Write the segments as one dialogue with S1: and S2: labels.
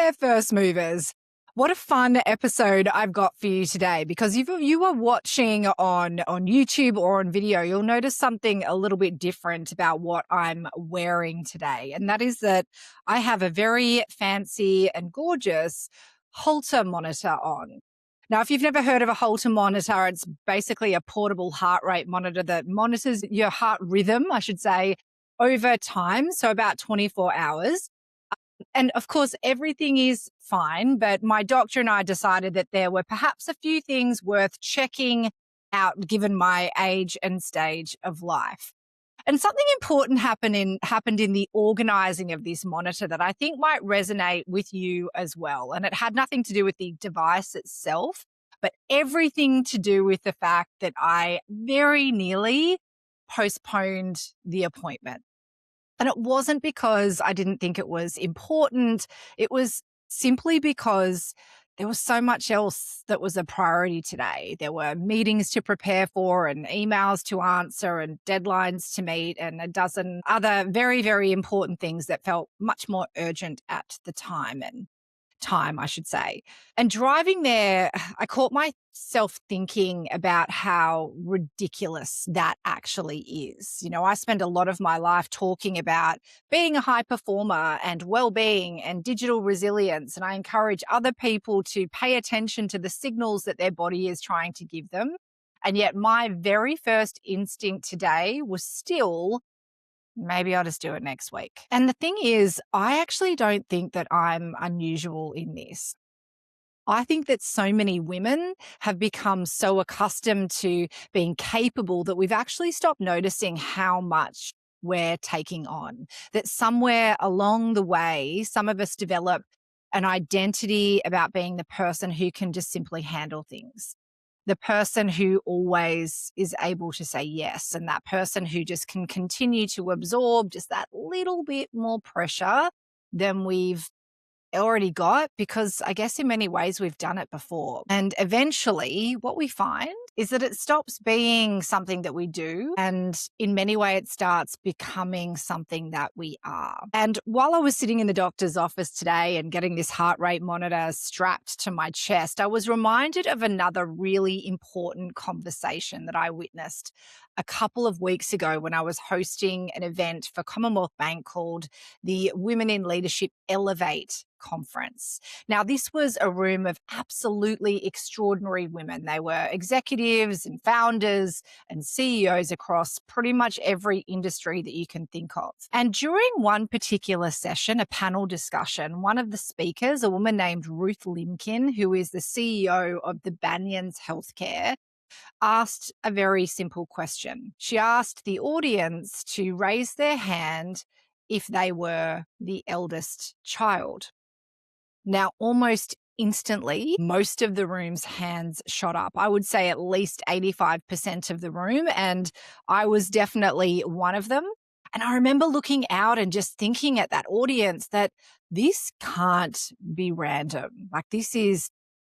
S1: there, first movers. What a fun episode I've got for you today, because if you are watching on YouTube or on video, you'll notice something a little bit different about what I'm wearing today. And that is that I have a very fancy and gorgeous Holter monitor on. Now, if you've never heard of a Holter monitor, it's basically a portable heart rate monitor that monitors your heart rhythm, I should say, over time, so about 24 hours. And of course, everything is fine, but my doctor and I decided that there were perhaps a few things worth checking out given my age and stage of life. And something important happened in the organizing of this monitor that I think might resonate with you as well. And it had nothing to do with the device itself, but everything to do with the fact that I very nearly postponed the appointment. And it wasn't because I didn't think it was important. It was simply because there was so much else that was a priority today. There were meetings to prepare for and emails to answer and deadlines to meet and a dozen other very, very important things that felt much more urgent at the time, I should say. And driving there, I caught myself thinking about how ridiculous that actually is. You know, I spend a lot of my life talking about being a high performer and well-being and digital resilience. And I encourage other people to pay attention to the signals that their body is trying to give them. And yet my very first instinct today was still, maybe I'll just do it next week. And the thing is, I actually don't think that I'm unusual in this. I think that so many women have become so accustomed to being capable that we've actually stopped noticing how much we're taking on. That somewhere along the way, some of us develop an identity about being the person who can just simply handle things. The person who always is able to say yes, and that person who just can continue to absorb just that little bit more pressure than we've already got, because I guess in many ways we've done it before. And eventually what we find is that it stops being something that we do, and in many ways it starts becoming something that we are. And while I was sitting in the doctor's office today and getting this heart rate monitor strapped to my chest, I was reminded of another really important conversation that I witnessed a couple of weeks ago when I was hosting an event for Commonwealth Bank called the Women in Leadership Elevate conference. Now, this was a room of absolutely extraordinary women. They were executives and founders and CEOs across pretty much every industry that you can think of. And during one particular session, a panel discussion, one of the speakers, a woman named Ruth Limkin, who is the CEO of the Banyans Healthcare, asked a very simple question. She asked the audience to raise their hand if they were the eldest child. Now, almost instantly, most of the room's hands shot up. I would say at least 85% of the room, and I was definitely one of them. And I remember looking out and just thinking at that audience that this can't be random. Like, this is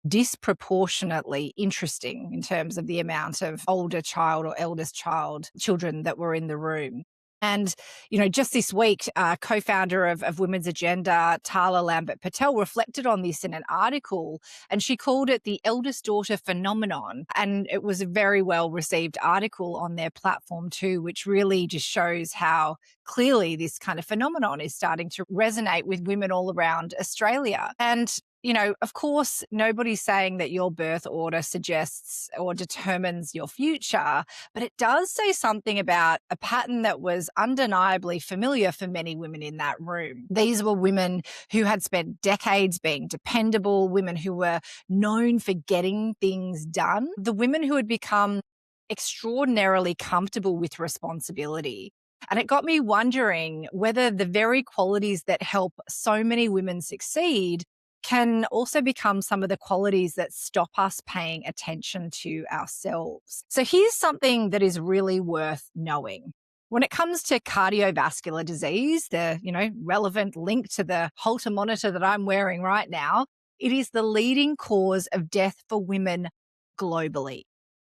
S1: disproportionately interesting in terms of the amount of older child or eldest child children that were in the room. And, you know, just this week, co-founder of Women's Agenda, Tala Lambert-Patel, reflected on this in an article, and she called it the eldest daughter phenomenon. And it was a very well-received article on their platform too, which really just shows how clearly this kind of phenomenon is starting to resonate with women all around Australia. And you know, of course, nobody's saying that your birth order suggests or determines your future, but it does say something about a pattern that was undeniably familiar for many women in that room. These were women who had spent decades being dependable, women who were known for getting things done, the women who had become extraordinarily comfortable with responsibility. And it got me wondering whether the very qualities that help so many women succeed can also become some of the qualities that stop us paying attention to ourselves. So here's something that is really worth knowing. When it comes to cardiovascular disease, the relevant link to the Holter monitor that I'm wearing right now, it is the leading cause of death for women globally.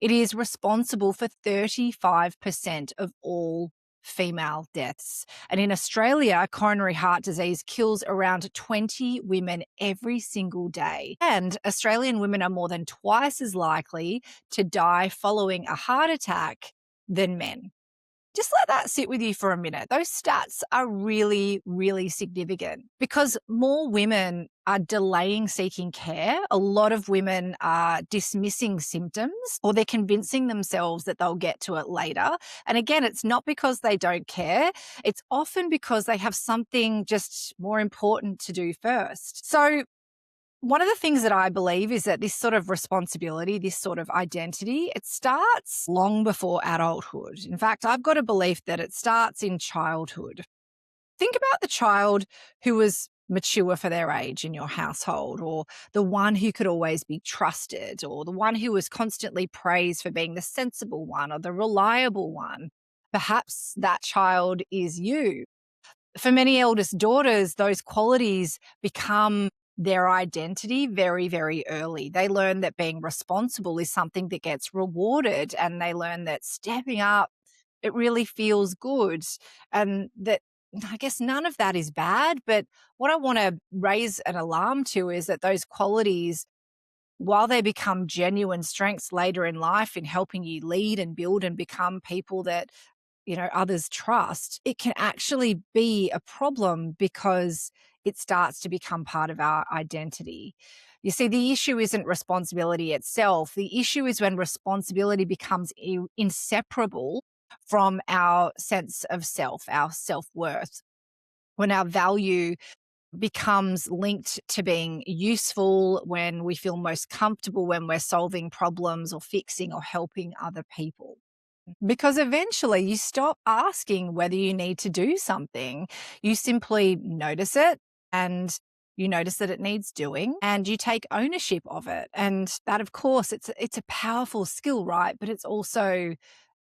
S1: It is responsible for 35% of all female deaths. And in Australia, coronary heart disease kills around 20 women every single day. And Australian women are more than twice as likely to die following a heart attack than men. Just let that sit with you for a minute. Those stats are really, really significant because more women are delaying seeking care. A lot of women are dismissing symptoms or they're convincing themselves that they'll get to it later. And again, it's not because they don't care. It's often because they have something just more important to do first. So one of the things that I believe is that this sort of responsibility, this sort of identity, it starts long before adulthood. In fact, I've got a belief that it starts in childhood. Think about the child who was mature for their age in your household, or the one who could always be trusted, or the one who was constantly praised for being the sensible one or the reliable one. Perhaps that child is you. For many eldest daughters, those qualities become their identity very, very early. They learn that being responsible is something that gets rewarded, and they learn that stepping up, it really feels good. And that I guess none of that is bad. But what I want to raise an alarm to is that those qualities, while they become genuine strengths later in life in helping you lead and build and become people that others trust, it can actually be a problem because it starts to become part of our identity. You see, the issue isn't responsibility itself. The issue is when responsibility becomes inseparable from our sense of self, our self-worth, when our value becomes linked to being useful, when we feel most comfortable when we're solving problems or fixing or helping other people. Because eventually you stop asking whether you need to do something. You simply notice it and you notice that it needs doing and you take ownership of it. And that, of course, it's a powerful skill, right? But it's also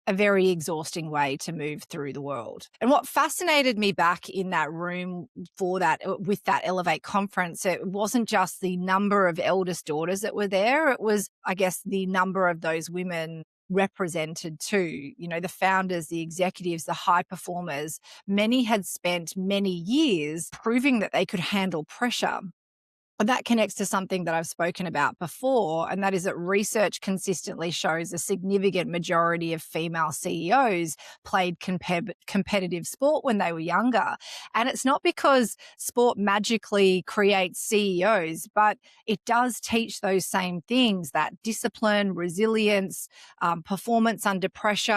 S1: a very exhausting way to move through the world. And what fascinated me back in that room for that, with that Elevate conference, it wasn't just the number of eldest daughters that were there. It was, I guess, the number of those women represented too. The founders, the executives, the high performers. Many had spent many years proving that they could handle pressure. And that connects to something that I've spoken about before, and that is that research consistently shows a significant majority of female CEOs played competitive sport when they were younger. And it's not because sport magically creates CEOs, but it does teach those same things, that discipline, resilience, performance under pressure,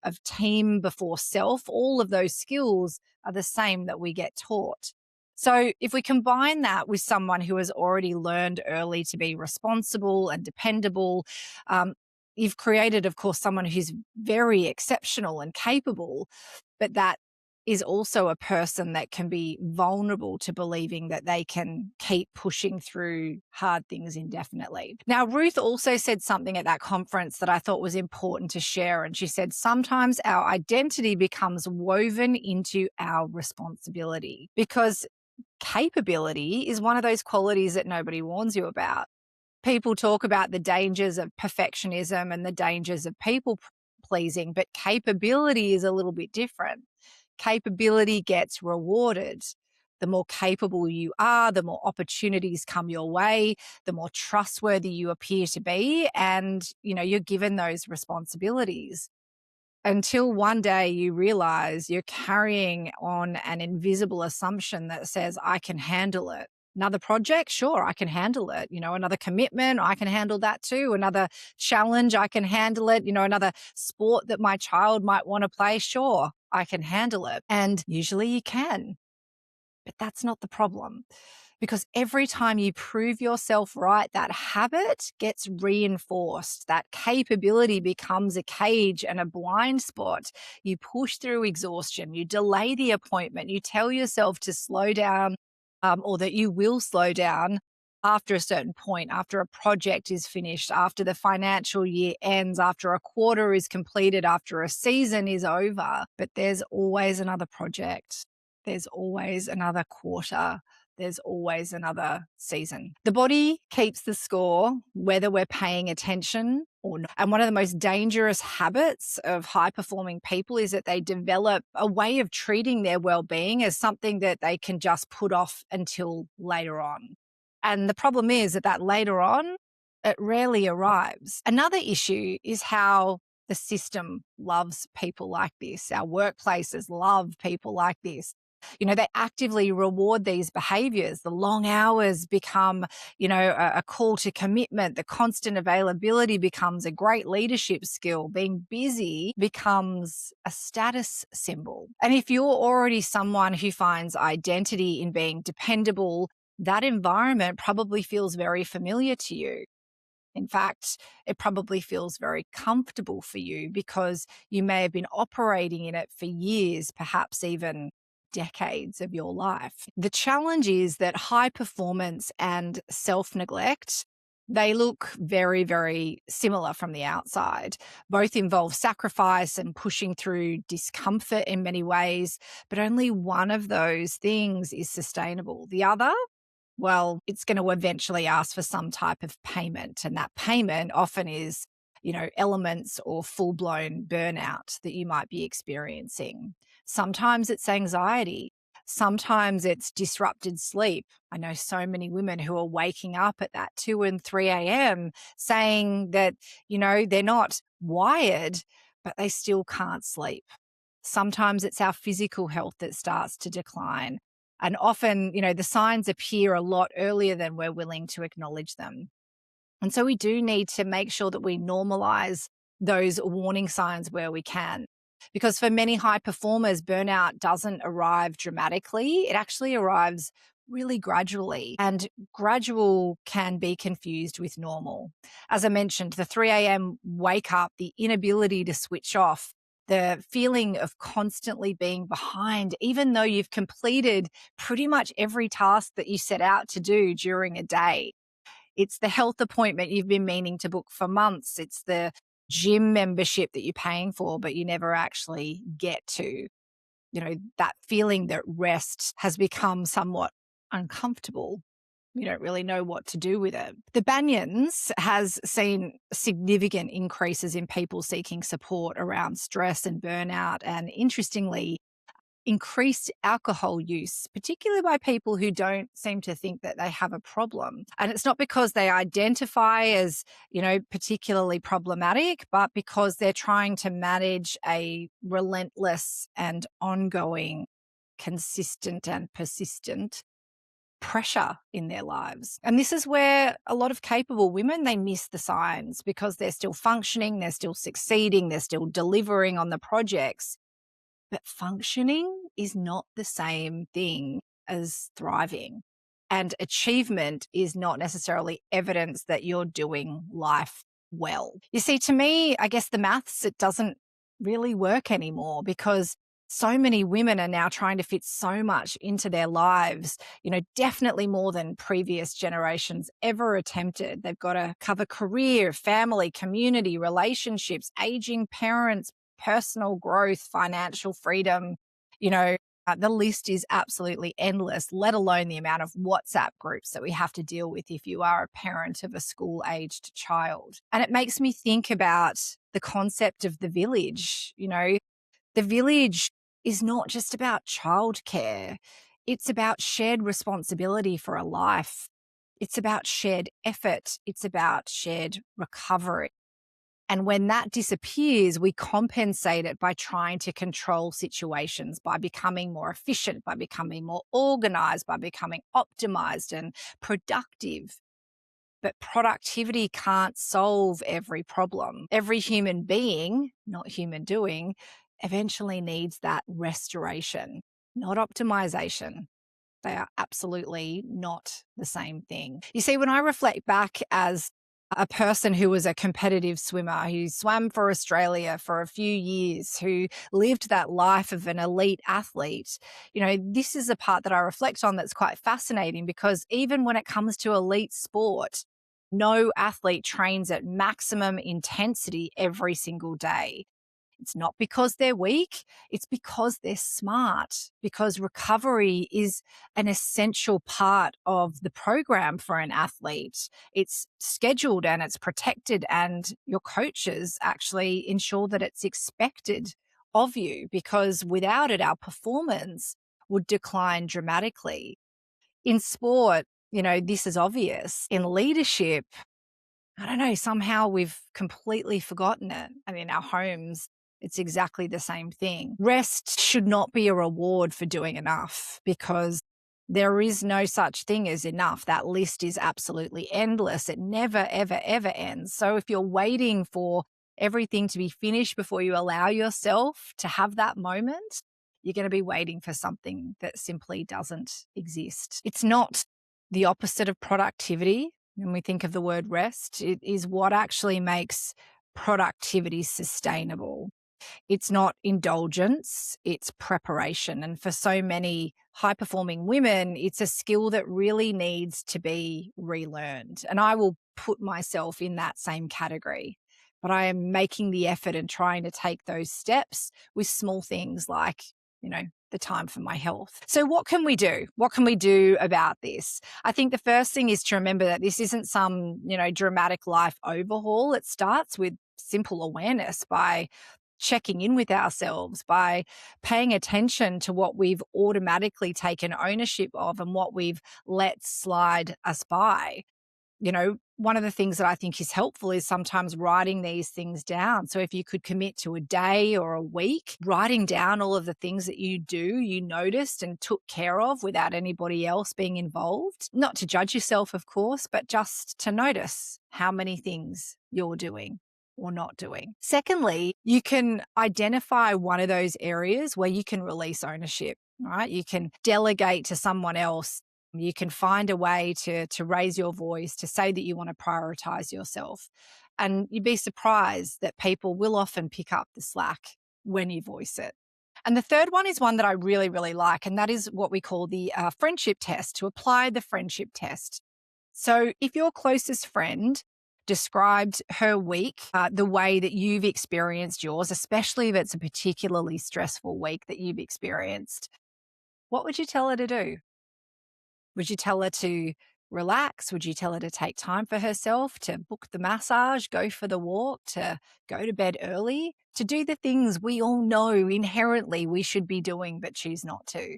S1: of team before self. All of those skills are the same that we get taught. So if we combine that with someone who has already learned early to be responsible and dependable, you've created, of course, someone who's very exceptional and capable, but that is also a person that can be vulnerable to believing that they can keep pushing through hard things indefinitely. Now, Ruth also said something at that conference that I thought was important to share. And she said, sometimes our identity becomes woven into our responsibility, because capability is one of those qualities that nobody warns you about. People talk about the dangers of perfectionism and the dangers of people pleasing, but capability is a little bit different. Capability gets rewarded. The more capable you are, the more opportunities come your way, the more trustworthy you appear to be, and you're given those responsibilities. Until one day you realize you're carrying on an invisible assumption that says, I can handle it. Another project, sure, I can handle it. Another commitment, I can handle that too. Another challenge, I can handle it. Another sport that my child might want to play, sure, I can handle it. And usually you can. But that's not the problem. Because every time you prove yourself right, that habit gets reinforced. That capability becomes a cage and a blind spot. You push through exhaustion. You delay the appointment. You tell yourself to slow down, or that you will slow down after a certain point, after a project is finished, after the financial year ends, after a quarter is completed, after a season is over. But there's always another project. There's always another quarter. There's always another season. The body keeps the score, whether we're paying attention or not. And one of the most dangerous habits of high performing people is that they develop a way of treating their well-being as something that they can just put off until later on. And the problem is that later on, it rarely arrives. Another issue is how the system loves people like this. Our workplaces love people like this. They actively reward these behaviors. The long hours become, a call to commitment. The constant availability becomes a great leadership skill. Being busy becomes a status symbol. And if you're already someone who finds identity in being dependable, that environment probably feels very familiar to you. In fact, it probably feels very comfortable for you because you may have been operating in it for years, perhaps even decades of your life. The challenge is that high performance and self-neglect, they look very, very similar from the outside. Both involve sacrifice and pushing through discomfort in many ways, but only one of those things is sustainable. The other, well, it's going to eventually ask for some type of payment. And that payment often is, elements or full blown burnout that you might be experiencing. Sometimes it's anxiety. Sometimes it's disrupted sleep. I know so many women who are waking up at that 2 and 3 a.m. saying that, they're not wired, but they still can't sleep. Sometimes it's our physical health that starts to decline. And often, the signs appear a lot earlier than we're willing to acknowledge them. And so we do need to make sure that we normalize those warning signs where we can. Because for many high performers, burnout doesn't arrive dramatically. It actually arrives really gradually. And gradual can be confused with normal. As I mentioned, the 3 a.m. wake up, the inability to switch off, the feeling of constantly being behind, even though you've completed pretty much every task that you set out to do during a day. It's the health appointment you've been meaning to book for months. It's the gym membership that you're paying for, but you never actually get to. That feeling that rest has become somewhat uncomfortable. You don't really know what to do with it. The Banyans has seen significant increases in people seeking support around stress and burnout, and interestingly, increased alcohol use, particularly by people who don't seem to think that they have a problem. And it's not because they identify as, particularly problematic, but because they're trying to manage a relentless and ongoing, consistent and persistent pressure in their lives. And this is where a lot of capable women, they miss the signs because they're still functioning, they're still succeeding, they're still delivering on the projects. But functioning is not the same thing as thriving. And achievement is not necessarily evidence that you're doing life well. You see, to me, I guess the maths, it doesn't really work anymore because so many women are now trying to fit so much into their lives, definitely more than previous generations ever attempted. They've got to cover career, family, community, relationships, aging parents, personal growth, financial freedom. The list is absolutely endless, let alone the amount of WhatsApp groups that we have to deal with if you are a parent of a school-aged child. And it makes me think about the concept of the village. The village is not just about childcare. It's about shared responsibility for a life. It's about shared effort. It's about shared recovery. And when that disappears, we compensate it by trying to control situations, by becoming more efficient, by becoming more organized, by becoming optimized and productive. But productivity can't solve every problem. Every human being, not human doing, eventually needs that restoration, not optimization. They are absolutely not the same thing. You see, when I reflect back as a person who was a competitive swimmer, who swam for Australia for a few years, who lived that life of an elite athlete, this is a part that I reflect on that's quite fascinating because even when it comes to elite sport, no athlete trains at maximum intensity every single day. It's not because they're weak, it's because they're smart, because recovery is an essential part of the program for an athlete. It's scheduled and it's protected, and your coaches actually ensure that it's expected of you, because without it, our performance would decline dramatically. In sport, this is obvious. In leadership, I don't know, somehow we've completely forgotten it. And in our homes, it's exactly the same thing. Rest should not be a reward for doing enough, because there is no such thing as enough. That list is absolutely endless. It never, ever, ever ends. So if you're waiting for everything to be finished before you allow yourself to have that moment, you're going to be waiting for something that simply doesn't exist. It's not the opposite of productivity. When we think of the word rest, it is what actually makes productivity sustainable. It's not indulgence, it's preparation. And for so many high performing women, it's a skill that really needs to be relearned. And I will put myself in that same category. But I am making the effort and trying to take those steps with small things like, the time for my health. So what can we do? What can we do about this? I think the first thing is to remember that this isn't some, dramatic life overhaul. It starts with simple awareness, by checking in with ourselves, by paying attention to what we've automatically taken ownership of and what we've let slide us by. One of the things that I think is helpful is sometimes writing these things down. So if you could commit to a day or a week, writing down all of the things that you noticed and took care of without anybody else being involved, not to judge yourself, of course, but just to notice how many things you're doing or not doing. Secondly, you can identify one of those areas where you can release ownership, right? You can delegate to someone else. You can find a way to raise your voice, to say that you want to prioritize yourself. And you'd be surprised that people will often pick up the slack when you voice it. And the third one is one that I really, really like, and that is what we call the friendship test, to apply the friendship test. So if your closest friend described her week the way that you've experienced yours, especially if it's a particularly stressful week that you've experienced, what would you tell her to do? Would you tell her to relax? Would you tell her to take time for herself, to book the massage, go for the walk, to go to bed early, to do the things we all know inherently we should be doing but choose not to?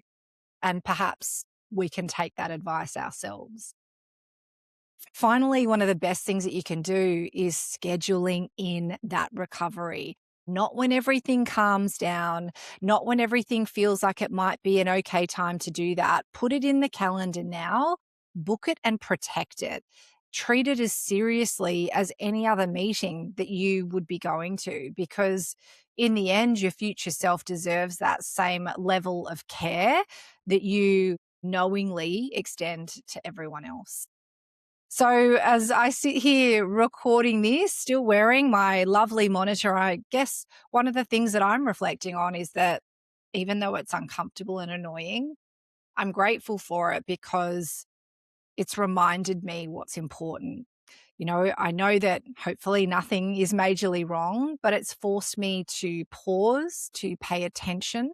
S1: And perhaps we can take that advice ourselves. Finally, one of the best things that you can do is scheduling in that recovery. Not when everything calms down, not when everything feels like it might be an okay time to do that. Put it in the calendar now, book it and protect it. Treat it as seriously as any other meeting that you would be going to, because in the end, your future self deserves that same level of care that you knowingly extend to everyone else. So as I sit here recording this, still wearing my lovely monitor, I guess one of the things that I'm reflecting on is that even though it's uncomfortable and annoying, I'm grateful for it, because it's reminded me what's important. I know that hopefully nothing is majorly wrong, but it's forced me to pause, to pay attention,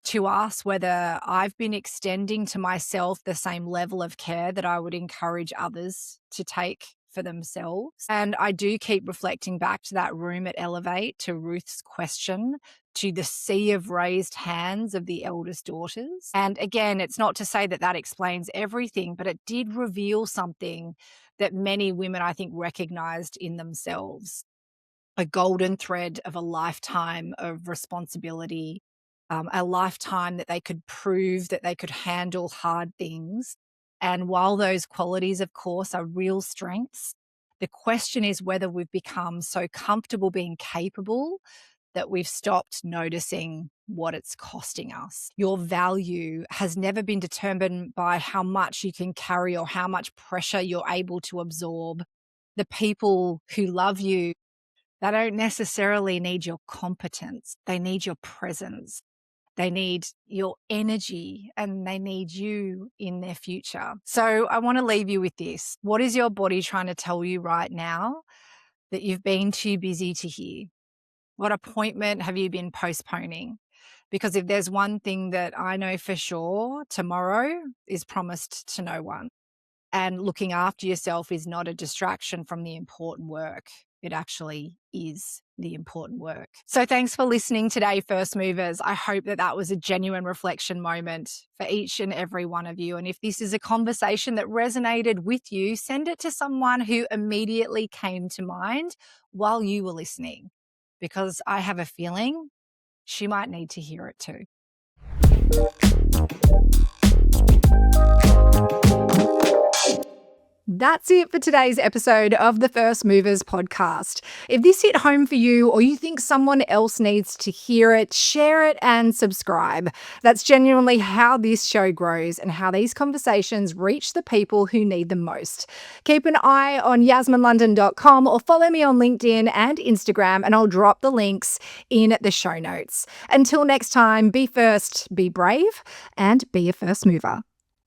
S1: to ask whether I've been extending to myself the same level of care that I would encourage others to take for themselves. And I do keep reflecting back to that room at Elevate, to Ruth's question, to the sea of raised hands of the eldest daughters. And again, it's not to say that that explains everything, but it did reveal something that many women, I think, recognized in themselves: a golden thread of a lifetime of responsibility, a lifetime that they could prove that they could handle hard things. And while those qualities, of course, are real strengths, the question is whether we've become so comfortable being capable that we've stopped noticing what it's costing us. Your value has never been determined by how much you can carry or how much pressure you're able to absorb. The people who love you, they don't necessarily need your competence. They need your presence. They need your energy, and they need you in their future. So I want to leave you with this. What is your body trying to tell you right now that you've been too busy to hear? What appointment have you been postponing? Because if there's one thing that I know for sure, tomorrow is promised to no one. And looking after yourself is not a distraction from the important work. It actually is the important work. So thanks for listening today, First Movers. I hope that that was a genuine reflection moment for each and every one of you. And if this is a conversation that resonated with you, send it to someone who immediately came to mind while you were listening, because I have a feeling she might need to hear it too. That's it for today's episode of the First Movers podcast. If this hit home for you or you think someone else needs to hear it, share it and subscribe. That's genuinely how this show grows and how these conversations reach the people who need them most. Keep an eye on yasminlondon.com or follow me on LinkedIn and Instagram, and I'll drop the links in the show notes. Until next time, be first, be brave, and be a first mover.